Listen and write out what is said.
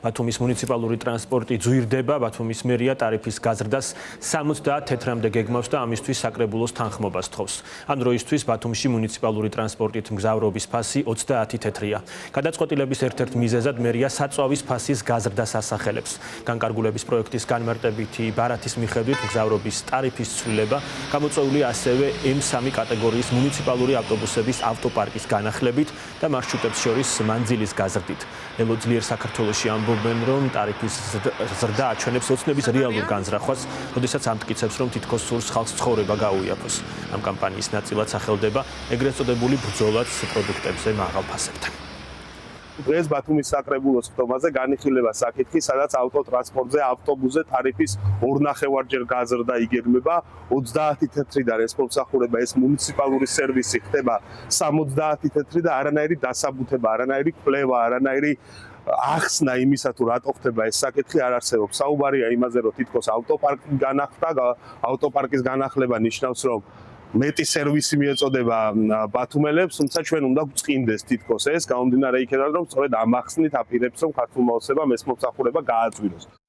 ბათუმის მუნიციპალური ტრანსპორტი ძვირდება, ბათუმის მერია ტარიფის გაზრდას 70 თეთრამდე გეგმავს და ამისთვის საკრებულოს თანხმობას თხოვს. ამ დროისთვის ბათუმში მუნიციპალური ტრანსპორტით მგზავრობის ფასი 30 თეთრია. გადაწყვეტილების ერთ-ერთ მიზეზად მერია საწვავის ფასის გაზრდას ასახელებს. განკარგულების პროექტის განმარტებითი ბარათის მიხედვით მგზავრობის ტარიფის ცვლილება გამოწვეულია ასევე M3 კატეგორიის მუნიციპალური ავტობუსების ავტოპარკის განახლებით და მარშრუტებს შორის მანძილის გაზრდით. ელო ძლიერ საქართველოში ამბობენ, რომ ტარიფის ზრდა აჩვენებს ოცნების რეალურ განზრახვას, როდესაც ამტკიცებს, რომ თითქოს სურს ხალხს ცხოვრება გაუიაფოს. ამ კამპანიის ნაწილად სახელდება ეგრეთ წოდებული ბრძოლაც პროდუქტებზე მაღალ ფასებთან. დღეს ბათუმის საკრებულოს ხტომაზე განიხილება საკითხი, სადაც ავტოტრანსპორტზე, ავტობუსზე ტარიფის 2.5-ჯერ გაზრდა იგეგმება 30 თეთრიდან ეს მომსახურება, ეს მუნიციპალური სერვისი ხდება 70 თეთრი და არანაირი დასაბუთება, არანაირი კვლევა, არანაირი ახსნა იმისა თუ რატო ხდება ეს საკითხი არ არსებობს. საუბარია იმაზე, რომ თითქოს ავტოპარკი განახლდა, ავტოპარკის განახლება ნიშნავს, რომ მეტი სერვისი მიეწოდება ბათუმელებს, თუმცა ჩვენ უნდა გვწყინდეს თითქოს ეს, გამომდინარე იქედან, რომ სწორედ ამ ახსნით აპირებს, რომ ქართულმა ოცნებამ ეს მომსახურება გააძვიროს.